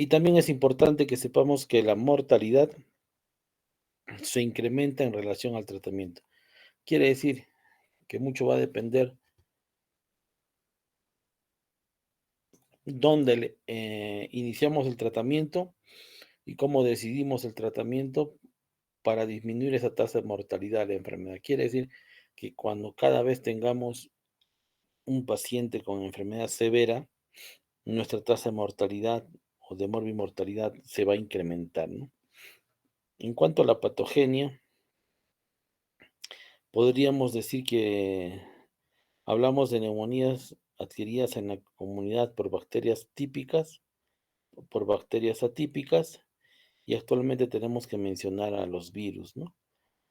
Y también es importante que sepamos que la mortalidad se incrementa en relación al tratamiento. Quiere decir que mucho va a depender dónde iniciamos el tratamiento y cómo decidimos el tratamiento para disminuir esa tasa de mortalidad de la enfermedad. Quiere decir que cuando cada vez tengamos un paciente con enfermedad severa, nuestra tasa de mortalidad o de morbimortalidad se va a incrementar, ¿no? En cuanto a la patogenia, podríamos decir que hablamos de neumonías adquiridas en la comunidad por bacterias típicas o por bacterias atípicas, y actualmente tenemos que mencionar a los virus, ¿no?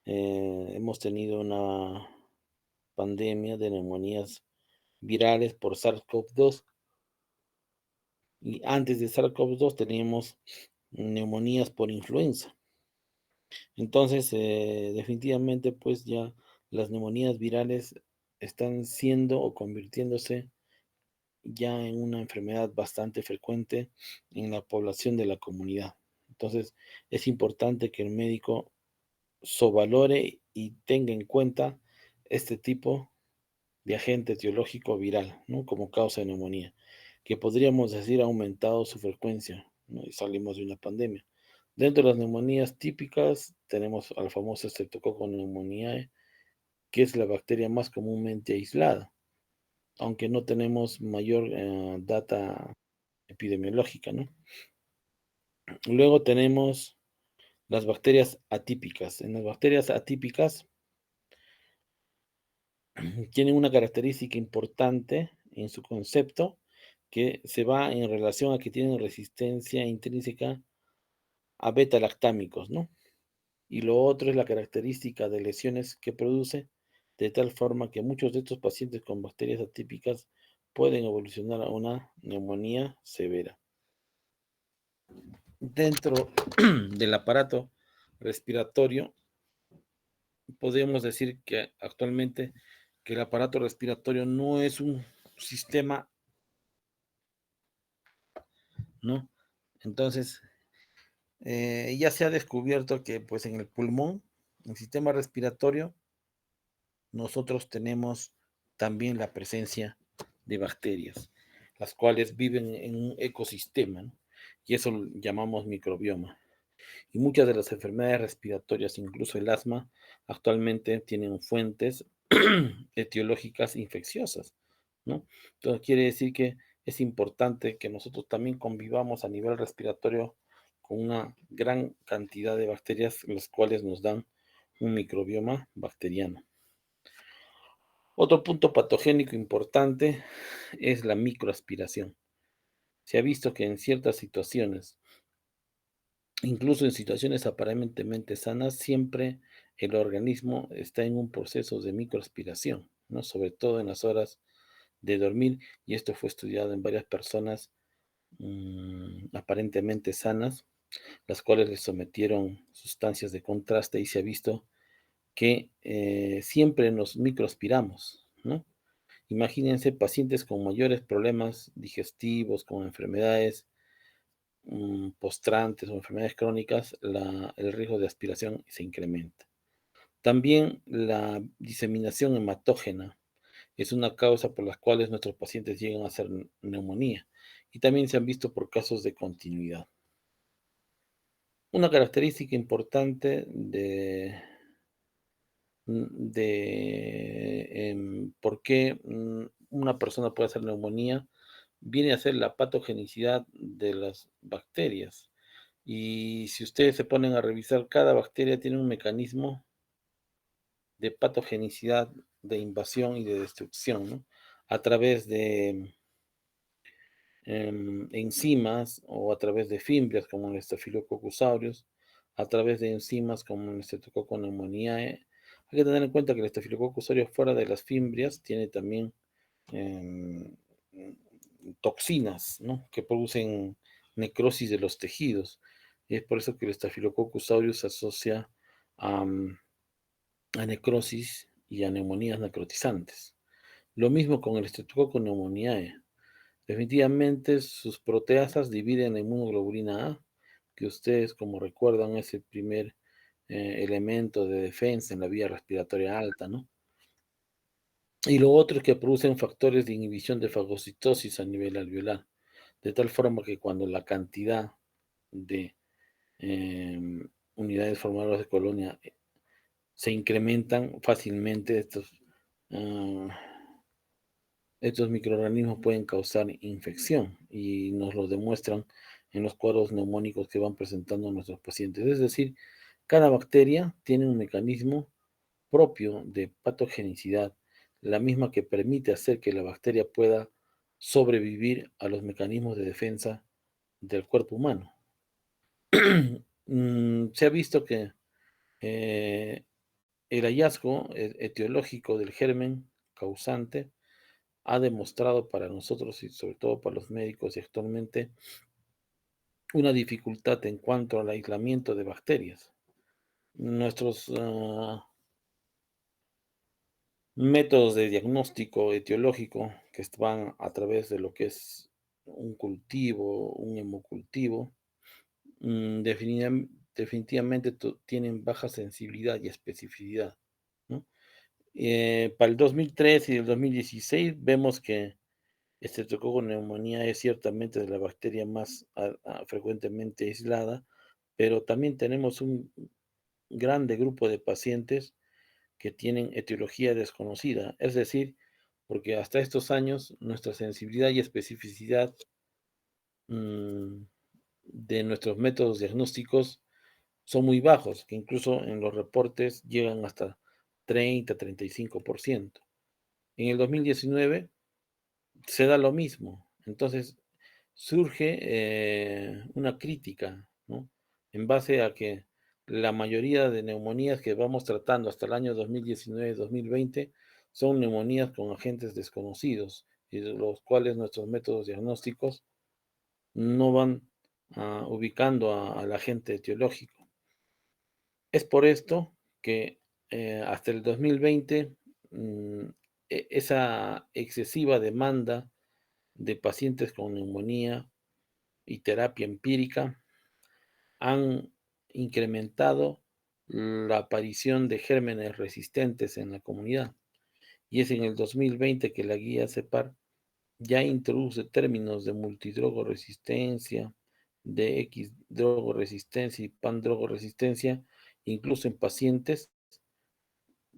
Hemos tenido una pandemia de neumonías virales por SARS-CoV-2, y antes de SARS-CoV-2 teníamos neumonías por influenza. Entonces, definitivamente, pues ya las neumonías virales están siendo o convirtiéndose ya en una enfermedad bastante frecuente en la población de la comunidad. Entonces, es importante que el médico sovalore y tenga en cuenta este tipo de agente etiológico viral, ¿no? Como causa de neumonía, que podríamos decir ha aumentado su frecuencia, ¿no? Y salimos de una pandemia. Dentro de las neumonías típicas tenemos al famoso Streptococcus pneumoniae, que es la bacteria más comúnmente aislada, aunque no tenemos mayor data epidemiológica, ¿no? Luego tenemos las bacterias atípicas. En las bacterias atípicas tienen una característica importante en su concepto que se va en relación a que tienen resistencia intrínseca a beta-lactámicos, ¿no? Y lo otro es la característica de lesiones que produce, de tal forma que muchos de estos pacientes con bacterias atípicas pueden evolucionar a una neumonía severa. Dentro del aparato respiratorio, podemos decir que actualmente que el aparato respiratorio no es un sistema, ¿no? Entonces, ya se ha descubierto que pues en el pulmón, el sistema respiratorio, nosotros tenemos también la presencia de bacterias, las cuales viven en un ecosistema, ¿no? Y eso lo llamamos microbioma. Y muchas de las enfermedades respiratorias, incluso el asma, actualmente tienen fuentes etiológicas infecciosas, ¿no? Entonces quiere decir que es importante que nosotros también convivamos a nivel respiratorio con una gran cantidad de bacterias, las cuales nos dan un microbioma bacteriano. Otro punto patogénico importante es la microaspiración. Se ha visto que en ciertas situaciones, incluso en situaciones aparentemente sanas, siempre el organismo está en un proceso de microaspiración, ¿no? Sobre todo en las horas de dormir, y esto fue estudiado en varias personas aparentemente sanas, las cuales les sometieron sustancias de contraste y se ha visto que siempre nos microaspiramos, ¿no? Imagínense pacientes con mayores problemas digestivos, con enfermedades postrantes o enfermedades crónicas, el riesgo de aspiración se incrementa. También la diseminación hematógena es una causa por las cuales nuestros pacientes llegan a hacer neumonía, y también se han visto por casos de continuidad. Una característica importante de por qué una persona puede hacer neumonía viene a ser la patogenicidad de las bacterias. Y si ustedes se ponen a revisar, cada bacteria tiene un mecanismo de patogenicidad, de invasión y de destrucción, ¿no? A través de enzimas o a través de fimbrias como el Staphylococcus aureus, a través de enzimas como el Streptococcus pneumoniae. Hay que tener en cuenta que el Staphylococcus aureus fuera de las fimbrias tiene también em, toxinas, ¿no? Que producen necrosis de los tejidos. Y es por eso que el Staphylococcus aureus se asocia a, a necrosis y a neumonías necrotizantes. Lo mismo con el Streptococcus pneumoniae. Definitivamente sus proteasas dividen la inmunoglobulina A, que ustedes, como recuerdan, es el primer elemento de defensa en la vía respiratoria alta, ¿no? Y lo otro es que producen factores de inhibición de fagocitosis a nivel alveolar, de tal forma que cuando la cantidad de unidades formadoras de colonia se incrementan fácilmente, estos microorganismos pueden causar infección y nos lo demuestran en los cuadros neumónicos que van presentando nuestros pacientes. Es decir, cada bacteria tiene un mecanismo propio de patogenicidad, la misma que permite hacer que la bacteria pueda sobrevivir a los mecanismos de defensa del cuerpo humano. Se ha visto que eh, el hallazgo etiológico del germen causante ha demostrado para nosotros y sobre todo para los médicos y actualmente una dificultad en cuanto al aislamiento de bacterias. Nuestros métodos de diagnóstico etiológico que van a través de lo que es un cultivo, un hemocultivo, definitivamente tienen baja sensibilidad y especificidad, ¿no? Para el 2003 y el 2016 vemos que Estreptococcus neumonía es ciertamente de la bacteria más frecuentemente aislada, pero también tenemos un grande grupo de pacientes que tienen etiología desconocida, es decir, porque hasta estos años nuestra sensibilidad y especificidad mm, de nuestros métodos diagnósticos son muy bajos, que incluso en los reportes llegan hasta 30-35%. En el 2019 se da lo mismo. Entonces surge una crítica, ¿no? En base a que la mayoría de neumonías que vamos tratando hasta el año 2019-2020 son neumonías con agentes desconocidos y de los cuales nuestros métodos diagnósticos no van ubicando al agente etiológico. Es por esto que hasta el 2020 mm, esa excesiva demanda de pacientes con neumonía y terapia empírica han incrementado la aparición de gérmenes resistentes en la comunidad. Y es en el 2020 que la guía CEPAR ya introduce términos de multidrogoresistencia, de X-drogoresistencia y pan-drogoresistencia, incluso en pacientes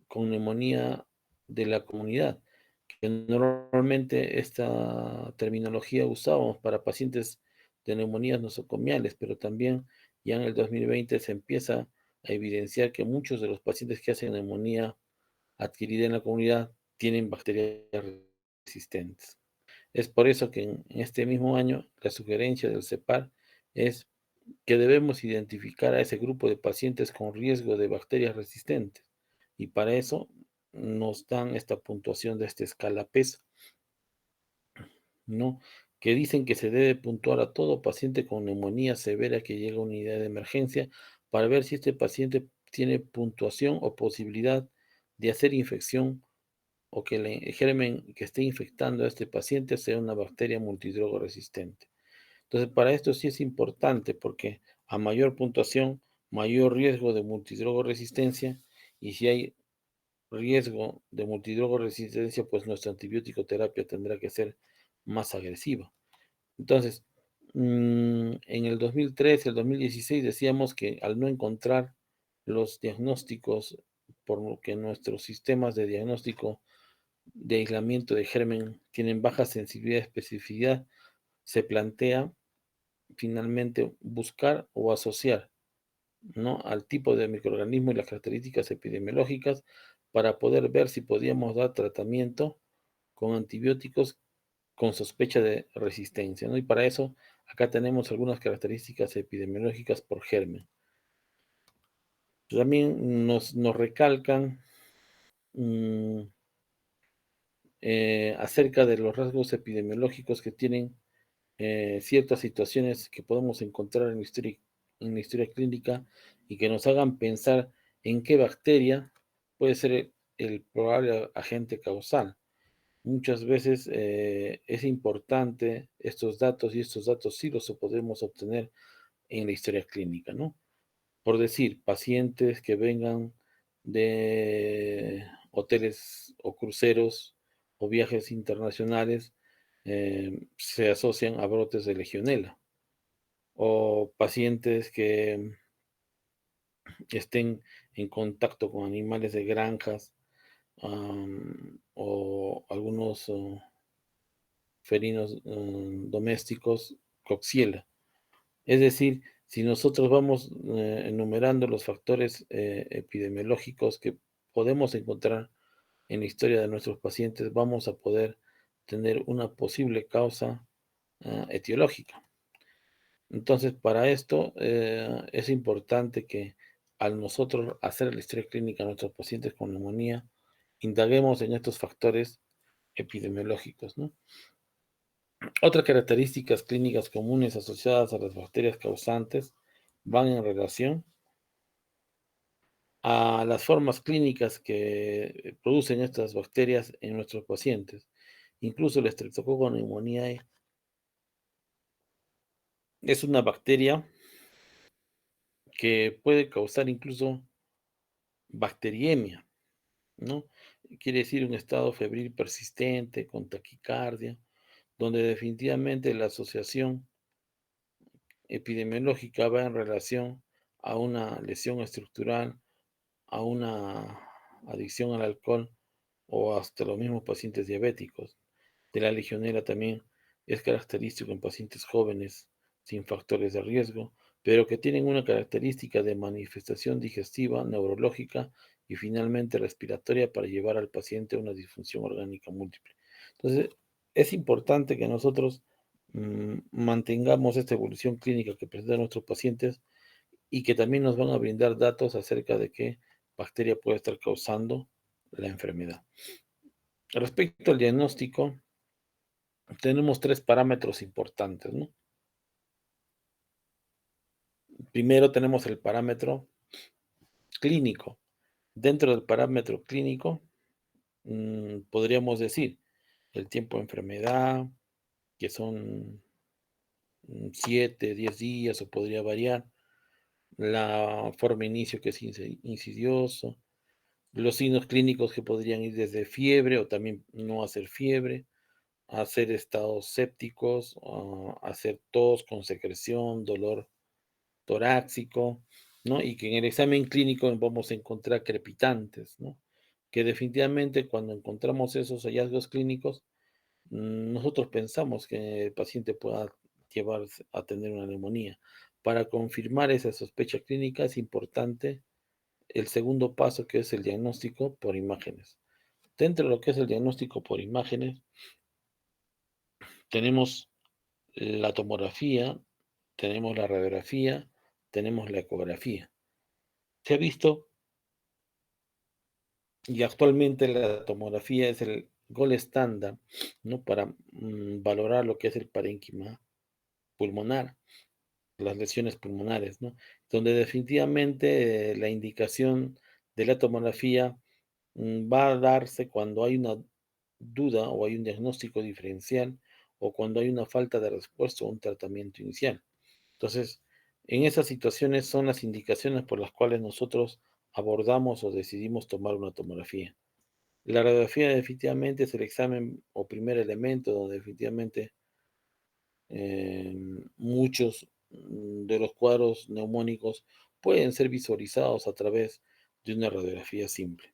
con neumonía de la comunidad, que normalmente esta terminología usábamos para pacientes de neumonías nosocomiales, pero también ya en el 2020 se empieza a evidenciar que muchos de los pacientes que hacen neumonía adquirida en la comunidad tienen bacterias resistentes. Es por eso que en este mismo año la sugerencia del CEPAR es que debemos identificar a ese grupo de pacientes con riesgo de bacterias resistentes. Y para eso nos dan esta puntuación de esta escala PES, ¿no? Que dicen que se debe puntuar a todo paciente con neumonía severa que llega a una unidad de emergencia para ver si este paciente tiene puntuación o posibilidad de hacer infección o que el germen que esté infectando a este paciente sea una bacteria multidrogo resistente. Entonces, para esto sí es importante porque a mayor puntuación, mayor riesgo de multidrogo resistencia y si hay riesgo de multidrogo resistencia, pues nuestra antibiótico terapia tendrá que ser más agresiva. Entonces, en el 2013, el 2016 decíamos que al no encontrar los diagnósticos, por lo que nuestros sistemas de diagnóstico de aislamiento de germen tienen baja sensibilidad y especificidad, se plantea finalmente buscar o asociar, ¿no?, al tipo de microorganismo y las características epidemiológicas para poder ver si podíamos dar tratamiento con antibióticos con sospecha de resistencia, ¿no? Y para eso acá tenemos algunas características epidemiológicas por germen. También nos recalcan acerca de los rasgos epidemiológicos que tienen ciertas situaciones que podemos encontrar en la historia clínica y que nos hagan pensar en qué bacteria puede ser el probable agente causal. Muchas veces es importante estos datos y estos datos sí los podemos obtener en la historia clínica, ¿no? Por decir, pacientes que vengan de hoteles o cruceros o viajes internacionales se asocian a brotes de legionela o pacientes que estén en contacto con animales de granjas o algunos felinos domésticos, Coxiella. Es decir, si nosotros vamos enumerando los factores epidemiológicos que podemos encontrar en la historia de nuestros pacientes, vamos a poder tener una posible causa etiológica. Entonces, para esto es importante que al nosotros hacer la historia clínica a nuestros pacientes con neumonía, indaguemos en estos factores epidemiológicos, ¿no? Otras características clínicas comunes asociadas a las bacterias causantes van en relación a las formas clínicas que producen estas bacterias en nuestros pacientes. Incluso el Streptococcus pneumoniae es una bacteria que puede causar incluso bacteriemia, ¿no? Quiere decir un estado febril persistente con taquicardia, donde definitivamente la asociación epidemiológica va en relación a una lesión estructural, a una adicción al alcohol o hasta los mismos pacientes diabéticos. De la legionela también es característico en pacientes jóvenes sin factores de riesgo, pero que tienen una característica de manifestación digestiva, neurológica y finalmente respiratoria para llevar al paciente a una disfunción orgánica múltiple. Entonces, es importante que nosotros mantengamos esta evolución clínica que presentan nuestros pacientes y que también nos van a brindar datos acerca de qué bacteria puede estar causando la enfermedad. Respecto al diagnóstico, tenemos tres parámetros importantes, ¿no? Primero tenemos el parámetro clínico. Dentro del parámetro clínico, podríamos decir el tiempo de enfermedad, que son 7, 10 días o podría variar, la forma de inicio que es insidioso, los signos clínicos que podrían ir desde fiebre o también no hacer fiebre, hacer estados sépticos, hacer tos con secreción, dolor torácico, ¿no? Y que en el examen clínico vamos a encontrar crepitantes, ¿no? Que definitivamente cuando encontramos esos hallazgos clínicos, nosotros pensamos que el paciente pueda llevar a tener una neumonía. Para confirmar esa sospecha clínica es importante el segundo paso, que es el diagnóstico por imágenes. Dentro de lo que es el diagnóstico por imágenes, tenemos la tomografía, tenemos la radiografía, tenemos la ecografía. Se ha visto y actualmente la tomografía es el gold estándar, ¿no? Para valorar lo que es el parénquima pulmonar, las lesiones pulmonares, ¿no? Donde definitivamente la indicación de la tomografía va a darse cuando hay una duda o hay un diagnóstico diferencial o cuando hay una falta de respuesta o un tratamiento inicial. Entonces, en esas situaciones son las indicaciones por las cuales nosotros abordamos o decidimos tomar una tomografía. La radiografía definitivamente es el examen o primer elemento donde definitivamente muchos de los cuadros neumónicos pueden ser visualizados a través de una radiografía simple.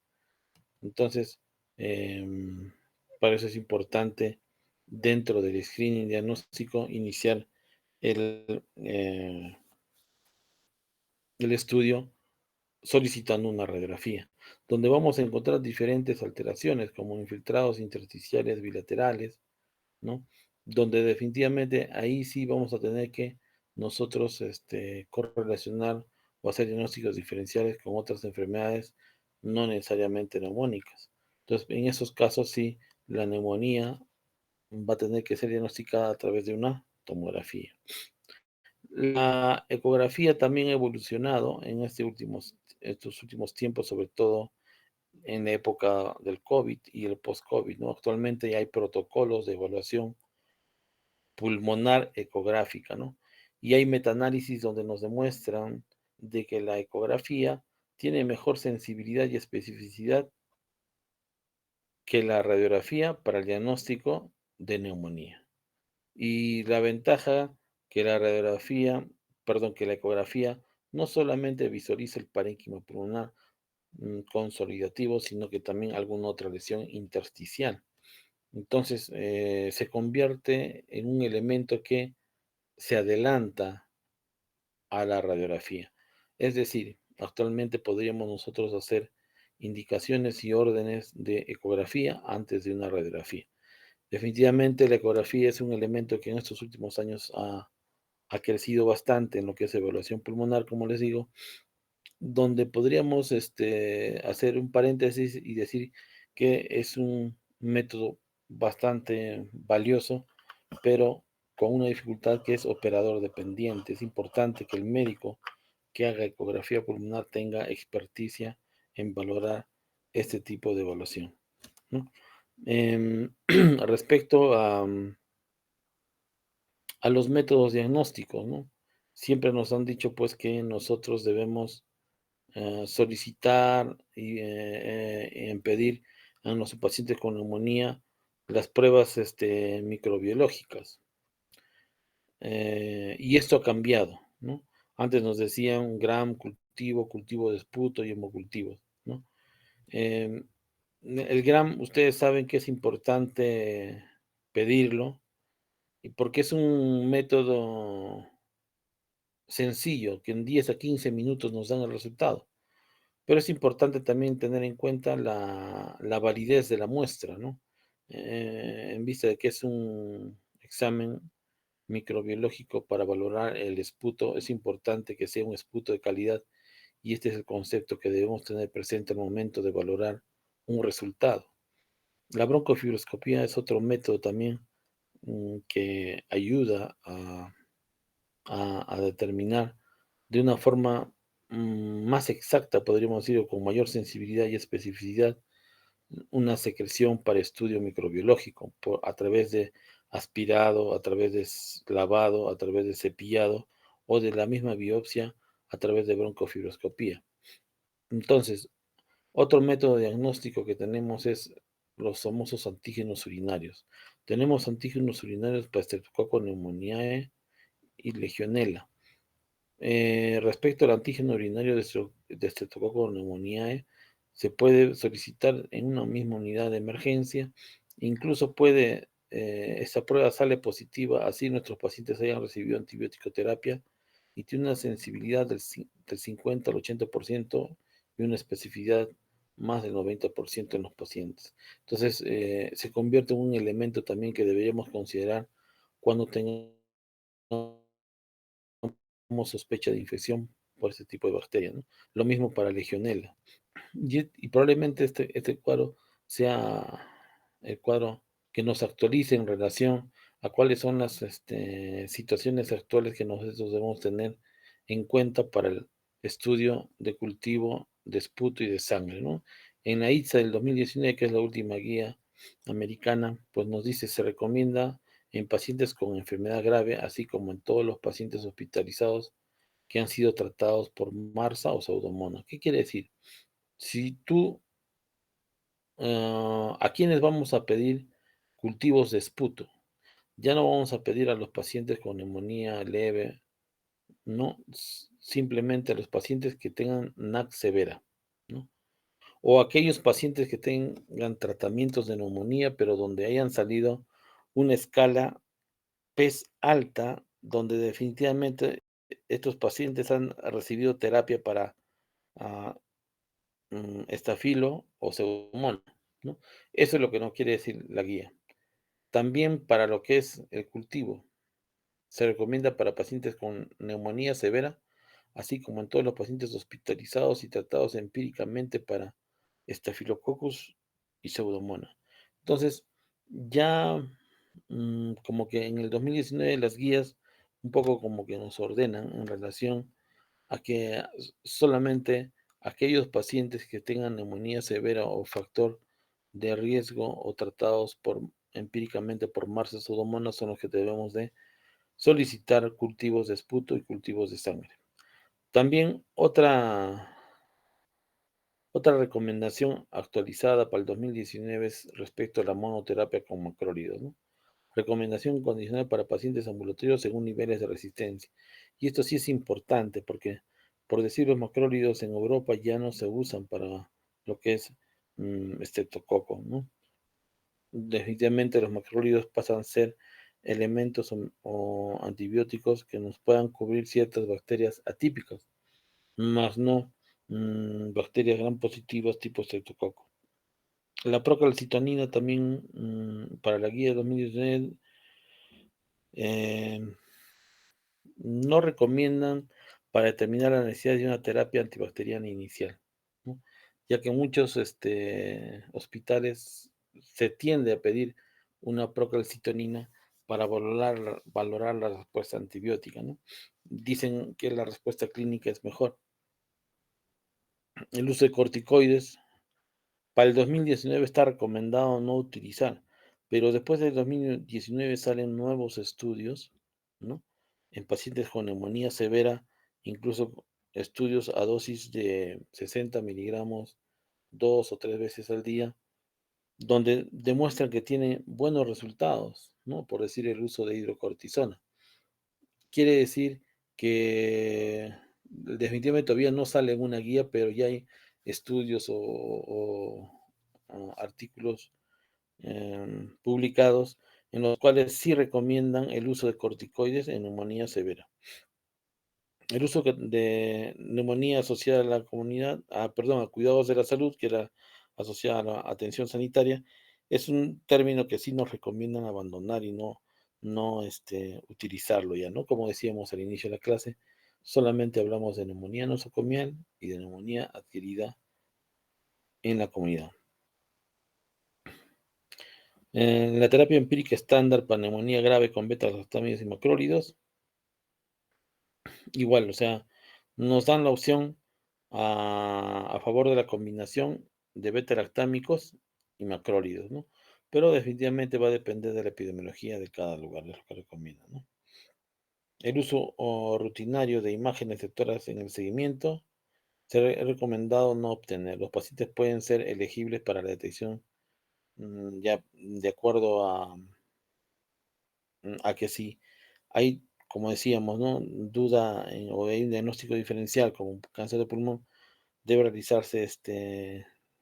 Entonces, para eso es importante dentro del screening diagnóstico iniciar el, eh, el estudio solicitando una radiografía, donde vamos a encontrar diferentes alteraciones como infiltrados intersticiales bilaterales, ¿no? Donde definitivamente ahí sí vamos a tener que nosotros correlacionar o hacer diagnósticos diferenciales con otras enfermedades no necesariamente neumónicas. Entonces, en esos casos sí, la neumonía va a tener que ser diagnosticada a través de una tomografía. La ecografía también ha evolucionado en estos últimos tiempos, sobre todo en la época del COVID y el post-COVID, ¿no? Actualmente ya hay protocolos de evaluación pulmonar ecográfica, ¿no? Y hay metaanálisis donde nos demuestran de que la ecografía tiene mejor sensibilidad y especificidad que la radiografía para el diagnóstico de neumonía. Y la ventaja que la radiografía, perdón, que la ecografía no solamente visualiza el parénquima pulmonar consolidativo, sino que también alguna otra lesión intersticial. Entonces, se convierte en un elemento que se adelanta a la radiografía. Es decir, actualmente podríamos nosotros hacer indicaciones y órdenes de ecografía antes de una radiografía. Definitivamente la ecografía es un elemento que en estos últimos años ha crecido bastante en lo que es evaluación pulmonar, como les digo, donde podríamos hacer un paréntesis y decir que es un método bastante valioso, pero con una dificultad que es operador dependiente. Es importante que el médico que haga ecografía pulmonar tenga experticia en valorar este tipo de evaluación, ¿no? Respecto a los métodos diagnósticos, ¿no? Siempre nos han dicho pues que nosotros debemos solicitar y pedir a nuestros pacientes con neumonía las pruebas microbiológicas. Y esto ha cambiado, ¿no? Antes nos decían gram, cultivo, cultivo de esputo y hemocultivos, ¿no? Em, el gram, ustedes saben que es importante pedirlo, y porque es un método sencillo, que en 10 a 15 minutos nos dan el resultado. Pero es importante también tener en cuenta la validez de la muestra, ¿no? En vista de que es un examen microbiológico para valorar el esputo, es importante que sea un esputo de calidad y este es el concepto que debemos tener presente al momento de valorar un resultado. La broncofibroscopía es otro método también que ayuda a determinar de una forma más exacta, podríamos decir, o con mayor sensibilidad y especificidad, una secreción para estudio microbiológico a través de aspirado, a través de lavado, a través de cepillado o de la misma biopsia a través de broncofibroscopía. Entonces, otro método diagnóstico que tenemos es los famosos antígenos urinarios. Tenemos antígenos urinarios para Streptococcus pneumoniae y Legionella. Respecto al antígeno urinario de Streptococcus pneumoniae, se puede solicitar en una misma unidad de emergencia. Incluso esta prueba sale positiva, así nuestros pacientes hayan recibido antibiótico terapia y tiene una sensibilidad del 50 al 80% y una especificidad más del 90% en los pacientes. Entonces, se convierte en un elemento también que deberíamos considerar cuando tengamos sospecha de infección por este tipo de bacterias, ¿no? Lo mismo para Legionella. Y probablemente este cuadro sea el cuadro que nos actualice en relación a cuáles son las situaciones actuales que nosotros debemos tener en cuenta para el estudio de cultivo de esputo y de sangre, ¿no? En la ITSA del 2019, que es la última guía americana, pues nos dice, se recomienda en pacientes con enfermedad grave, así como en todos los pacientes hospitalizados que han sido tratados por MRSA o Pseudomonas. ¿Qué quiere decir? Si tú, ¿a quiénes vamos a pedir cultivos de esputo? Ya no vamos a pedir a los pacientes con neumonía leve, no, simplemente a los pacientes que tengan NAC severa, ¿no? O aquellos pacientes que tengan tratamientos de neumonía, pero donde hayan salido una escala PES alta, donde definitivamente estos pacientes han recibido terapia para ah, estafilo o pseudomonas, ¿no? Eso es lo que nos quiere decir la guía. También para lo que es el cultivo, se recomienda para pacientes con neumonía severa, así como en todos los pacientes hospitalizados y tratados empíricamente para estafilococcus y pseudomonas. Entonces, ya como que en el 2019 las guías un poco como que nos ordenan en relación a que solamente aquellos pacientes que tengan neumonía severa o factor de riesgo o tratados empíricamente por Marsa Pseudomonas son los que debemos de solicitar cultivos de esputo y cultivos de sangre. También otra recomendación actualizada para el 2019 es respecto a la monoterapia con macrólidos, ¿no? Recomendación condicional para pacientes ambulatorios según niveles de resistencia. Y esto sí es importante porque, por decir, los macrólidos en Europa ya no se usan para lo que es estreptococo, ¿no? Definitivamente los macrólidos pasan a ser elementos o antibióticos que nos puedan cubrir ciertas bacterias atípicas, más no bacterias gram positivas tipo estreptococo. La procalcitonina también para la guía de 2019 eh, no recomiendan para determinar la necesidad de una terapia antibacteriana inicial, ¿no? Ya que en muchos hospitales se tiende a pedir una procalcitonina para valorar la respuesta antibiótica, ¿no? Dicen que la respuesta clínica es mejor. El uso de corticoides para el 2019 está recomendado no utilizar, pero después del 2019 salen nuevos estudios, ¿no? En pacientes con neumonía severa, incluso estudios a dosis de 60 miligramos 2 o 3 veces al día, donde demuestran que tiene buenos resultados, ¿no? Por decir el uso de hidrocortisona. Quiere decir que definitivamente todavía no sale en una guía, pero ya hay estudios o artículos publicados en los cuales sí recomiendan el uso de corticoides en neumonía severa. El uso de neumonía asociada a la comunidad, perdón, a cuidados de la salud, que era asociada a la atención sanitaria, es un término que sí nos recomiendan abandonar y no utilizarlo ya, ¿no? Como decíamos al inicio de la clase, solamente hablamos de neumonía nosocomial y de neumonía adquirida en la comunidad. La terapia empírica estándar para neumonía grave con beta-lactamidos y macrólidos, igual, o sea, nos dan la opción a favor de la combinación de beta-lactámicos y macrólidos, ¿no? Pero definitivamente va a depender de la epidemiología de cada lugar, de lo que recomiendan, ¿no? El uso rutinario de imágenes sectoras en el seguimiento se ha recomendado no obtener. Los pacientes pueden ser elegibles para la detección ya de acuerdo a que si hay, como decíamos, ¿no? Duda o hay un diagnóstico diferencial como un cáncer de pulmón, debe realizarse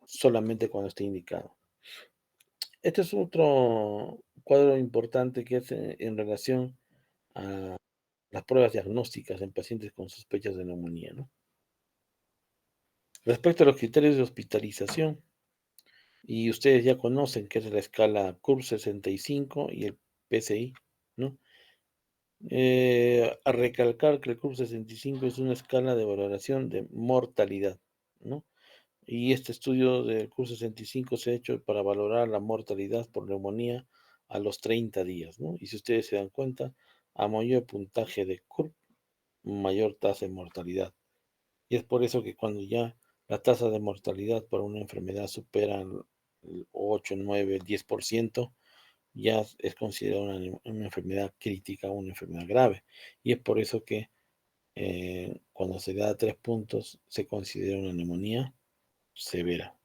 solamente cuando esté indicado. Este es otro cuadro importante que es en relación a las pruebas diagnósticas en pacientes con sospechas de neumonía, ¿no? Respecto a los criterios de hospitalización, y ustedes ya conocen que es la escala CURB 65 y el PCI, ¿no? A recalcar que el CURB 65 es una escala de valoración de mortalidad, ¿no? Y este estudio del CURB 65 se ha hecho para valorar la mortalidad por neumonía a los 30 días, ¿no? Y si ustedes se dan cuenta, a mayor puntaje de CURB, mayor tasa de mortalidad. Y es por eso que cuando ya la tasa de mortalidad por una enfermedad supera el 8, 9, el 10%, ya es considerada una enfermedad crítica, una enfermedad grave. Y es por eso que cuando se da 3 puntos se considera una neumonía severa.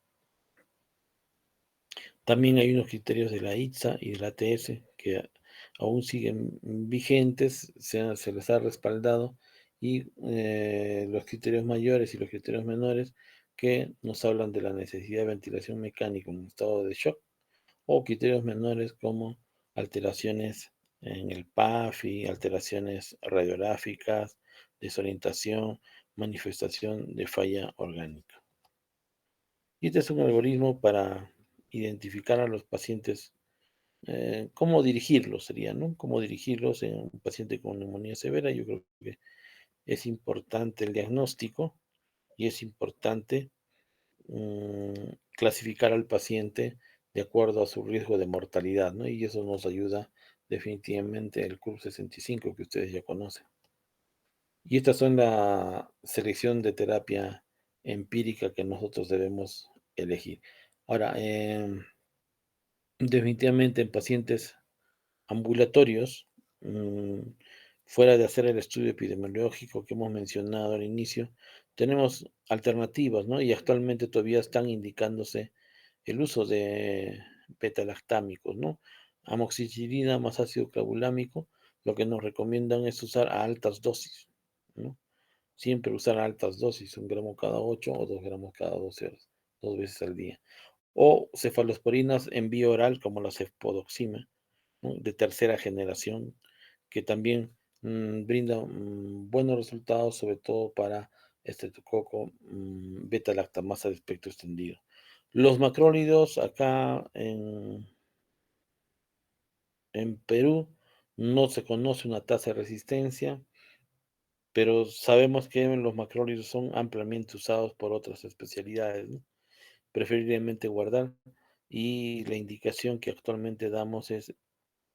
También hay unos criterios de la ITSA y de la ATS que aún siguen vigentes, se les ha respaldado, y los criterios mayores y los criterios menores que nos hablan de la necesidad de ventilación mecánica en estado de shock, o criterios menores como alteraciones en el PAFI, alteraciones radiográficas, desorientación, manifestación de falla orgánica. Y este es un algoritmo para identificar a los pacientes, cómo dirigirlos sería, ¿no? Cómo dirigirlos en un paciente con neumonía severa. Yo creo que es importante el diagnóstico y es importante clasificar al paciente de acuerdo a su riesgo de mortalidad, ¿no? Y eso nos ayuda definitivamente el CURB 65 que ustedes ya conocen. Y estas son la selección de terapia empírica que nosotros debemos elegir. Ahora, definitivamente en pacientes ambulatorios, mm, fuera de hacer el estudio epidemiológico que hemos mencionado al inicio, tenemos alternativas, ¿no? Y actualmente todavía están indicándose el uso de beta-lactámicos, ¿no? Amoxicilina más ácido clavulámico, lo que nos recomiendan es usar a altas dosis, ¿no? Siempre usar a altas dosis, 1 gramo cada 8 o 2 gramos cada 12 horas, 2 veces al día. O cefalosporinas en vía oral como la cefpodoxima, ¿no? De tercera generación, que también brinda buenos resultados, sobre todo para estreptococo beta-lactamasa de espectro extendido. Los macrólidos acá en Perú no se conoce una tasa de resistencia, pero sabemos que los macrólidos son ampliamente usados por otras especialidades, ¿no? Preferiblemente guardar, y la indicación que actualmente damos es,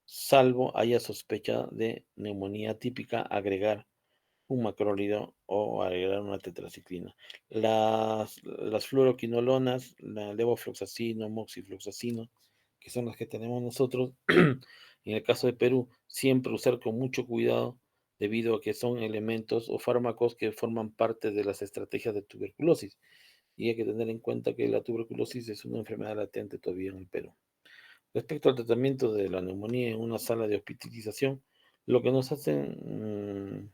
salvo haya sospecha de neumonía típica, agregar un macrólido o agregar una tetraciclina. Las fluoroquinolonas, la levofloxacino, moxifloxacino, que son las que tenemos nosotros, en el caso de Perú, siempre usar con mucho cuidado debido a que son elementos o fármacos que forman parte de las estrategias de tuberculosis. Y hay que tener en cuenta que la tuberculosis es una enfermedad latente todavía en el Perú. Respecto al tratamiento de la neumonía en una sala de hospitalización, lo que nos hacen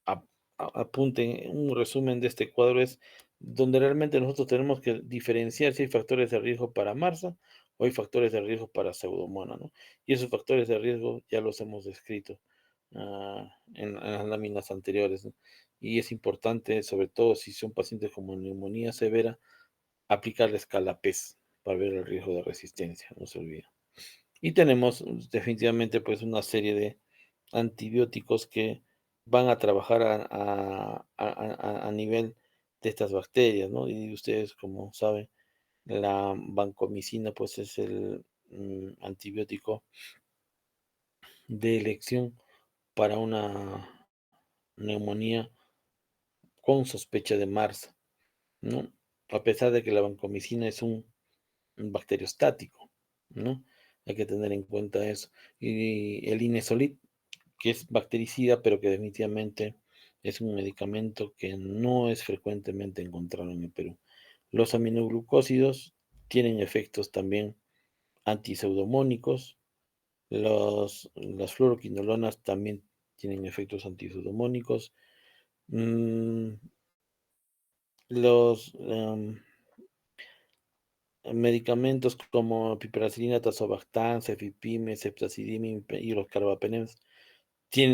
ap- apunten un resumen de este cuadro es donde realmente nosotros tenemos que diferenciar si hay factores de riesgo para MARSA o hay factores de riesgo para Pseudomonas, ¿no? Y esos factores de riesgo ya los hemos descrito en las láminas anteriores, ¿no? Y es importante, sobre todo si son pacientes con neumonía severa, aplicar la escala PES para ver el riesgo de resistencia, no se olvide. Y tenemos definitivamente pues una serie de antibióticos que van a trabajar a nivel de estas bacterias, ¿no? Y ustedes, como saben, la vancomicina pues es el antibiótico de elección para una neumonía con sospecha de MARS, ¿no? A pesar de que la vancomicina es un bacteriostático, ¿no? Hay que tener en cuenta eso. Y el Inesolid, que es bactericida, pero que definitivamente es un medicamento que no es frecuentemente encontrado en el Perú. Los aminoglucósidos tienen efectos también antiseudomónicos. Las fluoroquinolonas también tienen efectos antiseudomónicos. Mm, los medicamentos como piperacilina, tazobactam, cefipime, ceftazidime y los carbapenems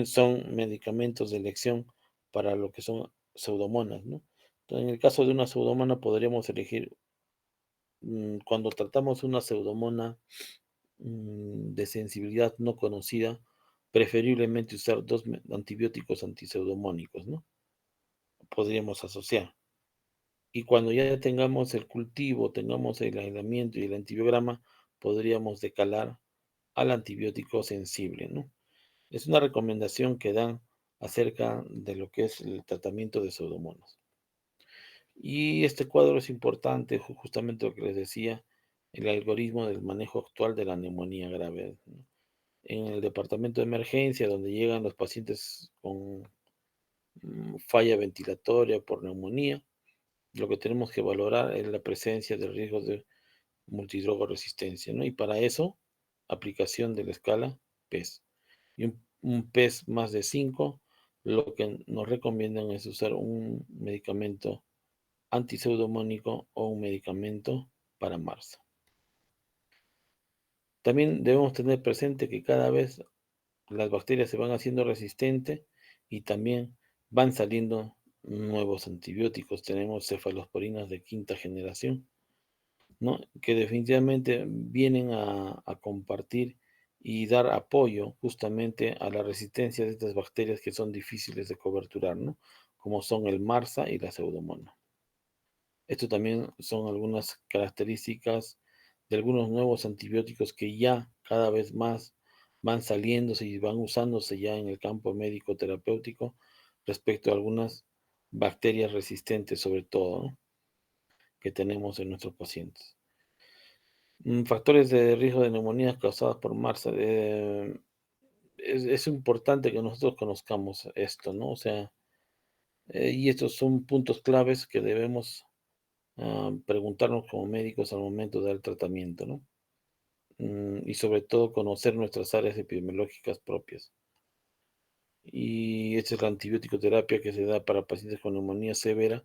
son medicamentos de elección para lo que son pseudomonas, ¿no? Entonces, en el caso de una pseudomona podríamos elegir, cuando tratamos una pseudomona de sensibilidad no conocida, preferiblemente usar dos antibióticos antipseudomónicos, ¿no? Podríamos asociar. Y cuando ya tengamos el cultivo, tengamos el aislamiento y el antibiograma, podríamos decalar al antibiótico sensible, ¿no? Es una recomendación que dan acerca de lo que es el tratamiento de pseudomonas. Y este cuadro es importante, justamente lo que les decía, el algoritmo del manejo actual de la neumonía grave, ¿no? En el departamento de emergencia, donde llegan los pacientes con falla ventilatoria por neumonía, lo que tenemos que valorar es la presencia de riesgos de multidrogoresistencia, ¿no? Y para eso, aplicación de la escala PES. Y un PES más de 5, lo que nos recomiendan es usar un medicamento antiseudomónico o un medicamento para MARSA. También debemos tener presente que cada vez las bacterias se van haciendo resistentes y también van saliendo nuevos antibióticos. Tenemos cefalosporinas de quinta generación, ¿no? Que definitivamente vienen a compartir y dar apoyo justamente a la resistencia de estas bacterias que son difíciles de coberturar, ¿no? Como son el MARSA y la Pseudomonas. Esto también son algunas características de algunos nuevos antibióticos que ya cada vez más van saliéndose y van usándose ya en el campo médico terapéutico respecto a algunas bacterias resistentes, sobre todo, ¿no? Que tenemos en nuestros pacientes. Factores de riesgo de neumonías causadas por MRSA. Es importante que nosotros conozcamos esto, ¿no? O sea, y estos son puntos claves que debemos preguntarnos como médicos al momento del tratamiento, ¿no? Y sobre todo conocer nuestras áreas epidemiológicas propias. Y esta es la antibiótico terapia que se da para pacientes con neumonía severa.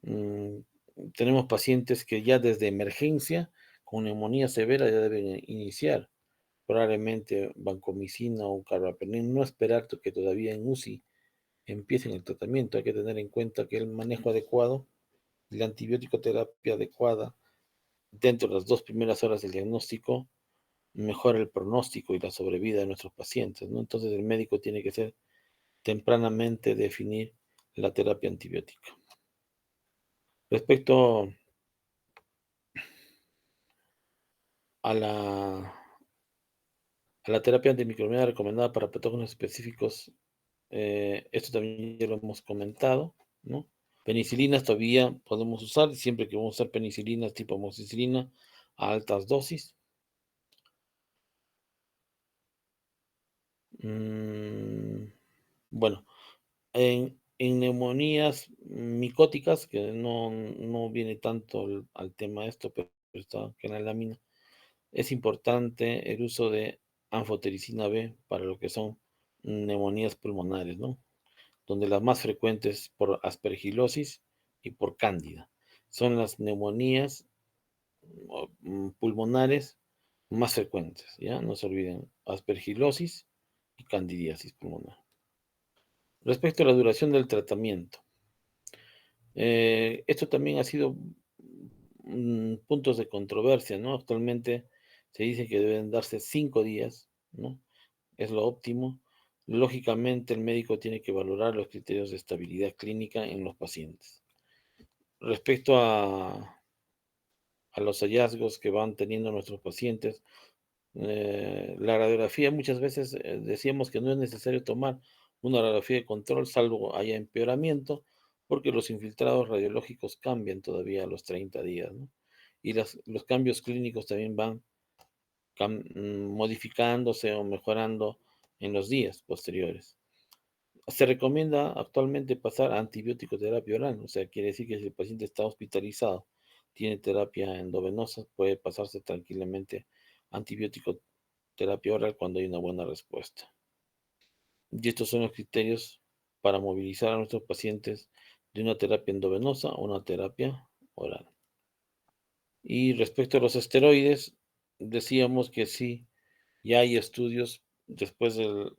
Mm, Tenemos pacientes que ya desde emergencia, con neumonía severa, ya deben iniciar probablemente vancomicina o carbapenem, no esperar que todavía en UCI empiecen el tratamiento. Hay que tener en cuenta que el manejo adecuado, la antibiótico terapia adecuada dentro de las 2 primeras horas del diagnóstico mejora el pronóstico y la sobrevida de nuestros pacientes, ¿no? Entonces el médico tiene que ser tempranamente definir la terapia antibiótica. Respecto a la terapia antimicrobiana recomendada para patógenos específicos, esto también ya lo hemos comentado, ¿no? Penicilinas todavía podemos usar, siempre que vamos a usar penicilinas tipo amoxicilina a altas dosis. Mm, bueno, en neumonías micóticas, que no viene tanto al tema esto, pero está que en la lámina, es importante el uso de anfotericina B para lo que son neumonías pulmonares, ¿no? Donde las más frecuentes por aspergilosis y por cándida. Son las neumonías pulmonares más frecuentes, ¿ya? No se olviden, aspergilosis y candidiasis pulmonar. Respecto a la duración del tratamiento, esto también ha sido puntos de controversia, ¿no? Actualmente se dice que deben darse 5 días, ¿no? Es lo óptimo. Lógicamente, el médico tiene que valorar los criterios de estabilidad clínica en los pacientes. Respecto a los hallazgos que van teniendo nuestros pacientes, la radiografía muchas veces decíamos que no es necesario tomar una radiografía de control salvo haya empeoramiento, porque los infiltrados radiológicos cambian todavía a los 30 días, ¿no? Y los cambios clínicos también van modificándose o mejorando en los días posteriores. Se recomienda actualmente pasar a antibiótico terapia oral, o sea, quiere decir que si el paciente está hospitalizado, tiene terapia endovenosa, puede pasarse tranquilamente antibiótico terapia oral cuando hay una buena respuesta. Y estos son los criterios para movilizar a nuestros pacientes de una terapia endovenosa a una terapia oral. Y respecto a los esteroides, decíamos que sí, ya hay estudios después del